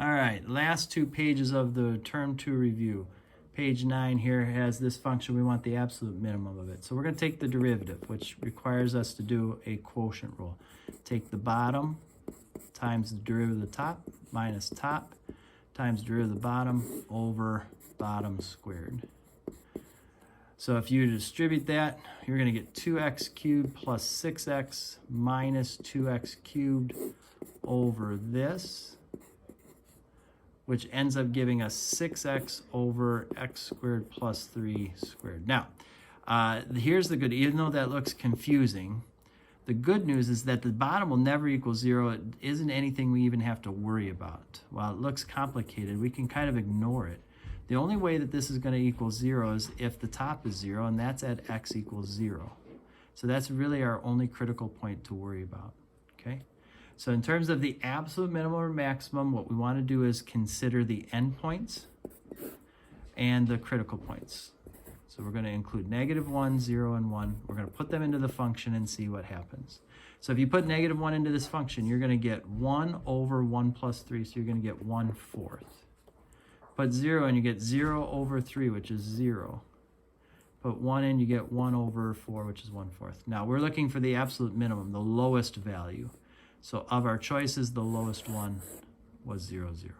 All right, last two pages of the term 2 review. Page 9 here has this function. We want the absolute minimum of it. So we're going to take the derivative, which requires us to do a quotient rule. Take the bottom times the derivative of the top minus top times derivative of the bottom over bottom squared. So if you distribute that, you're going to get 2x cubed plus 6x minus 2x cubed over this, which ends up giving us 6x over x squared plus 3 squared. Now, here's the good, even though that looks confusing, the good news is that the bottom will never equal 0. It isn't anything we even have to worry about. While it looks complicated, we can kind of ignore it. The only way that this is going to equal 0 is if the top is 0, and that's at x equals 0. So that's really our only critical point to worry about, okay? So in terms of the absolute minimum or maximum, what we want to do is consider the endpoints and the critical points. So we're going to include -1, 0, and 1. We're going to put them into the function and see what happens. So if you put -1 into this function, you're going to get 1 over 1 plus 3, so you're going to get 1/4. Put 0 in, you get 0 over 3, which is 0. Put 1 in, you get 1 over 4, which is 1/4. Now we're looking for the absolute minimum, the lowest value. So of our choices, the lowest one was 0, 0.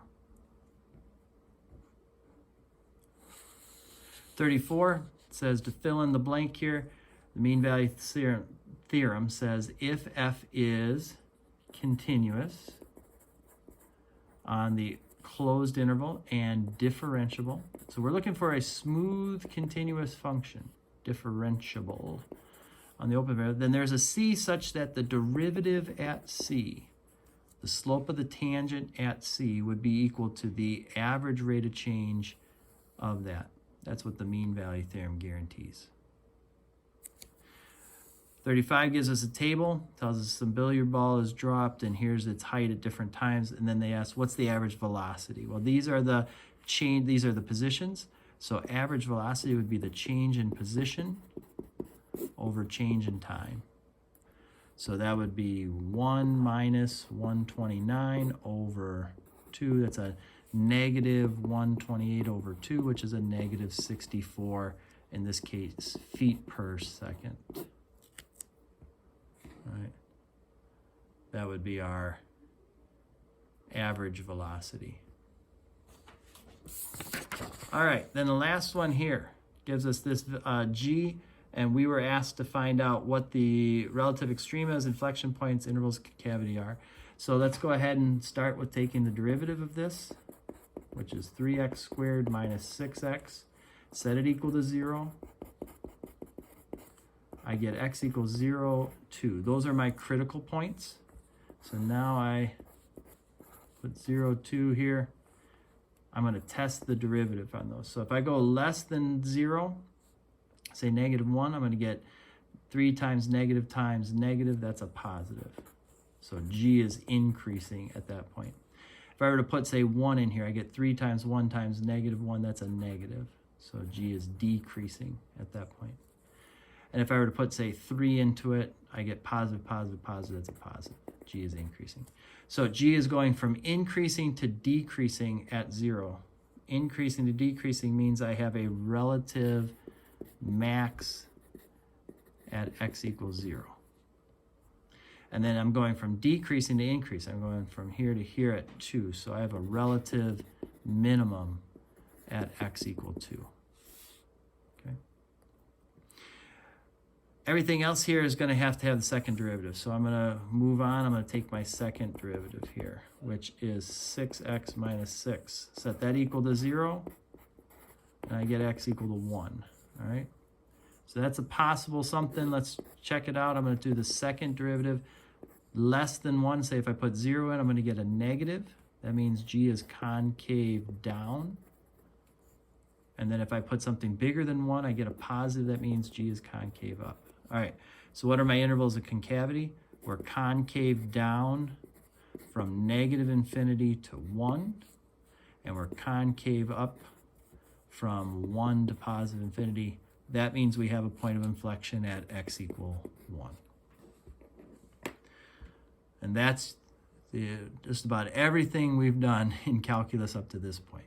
34 says to fill in the blank here, the mean value theorem says if f is continuous on the closed interval and differentiable. So we're looking for a smooth continuous function, differentiable on the open variable. Then there's a c such that the derivative at c, the slope of the tangent at c, would be equal to the average rate of change of that. That's what the mean value theorem guarantees. 35 gives us a table, tells us some billiard ball is dropped, and here's its height at different times, and then they ask, what's the average velocity? Well, these are the positions, so average velocity would be the change in position over change in time. So that would be 1 minus 129 over 2, that's a negative 128 over 2, which is a negative 64, in this case, feet per second. All right. That would be our average velocity. All right, then the last one here gives us this g, and we were asked to find out what the relative extremas, inflection points, intervals, concavity are. So let's go ahead and start with taking the derivative of this, which is 3x squared minus 6x. Set it equal to 0. I get x equals 0, 2. Those are my critical points. So now I put 0, 2 here. I'm going to test the derivative on those. So if I go less than 0, say -1, I'm going to get 3 times negative, that's a positive. So g is increasing at that point. If I were to put, say, 1 in here, I get 3 times 1 times -1, that's a negative. So g is decreasing at that point. And if I were to put, say, 3 into it, I get positive, that's a positive. G is increasing. So g is going from increasing to decreasing at 0. Increasing to decreasing means I have a relative max at x equals 0. And then I'm going from decreasing to increase. I'm going from here to here at 2. So I have a relative minimum at x equal 2. Okay. Everything else here is going to have the second derivative. So I'm going to move on. I'm going to take my second derivative here, which is 6x minus 6. Set that equal to 0, and I get x equal to 1. All right. So that's a possible something. Let's check it out. I'm going to do the second derivative less than 1. Say if I put 0 in, I'm going to get a negative. That means g is concave down. And then if I put something bigger than 1, I get a positive. That means g is concave up. All right, so what are my intervals of concavity? We're concave down from -infinity to 1, and we're concave up from 1 to positive infinity. That means we have a point of inflection at x equal 1. And that's just about everything we've done in calculus up to this point.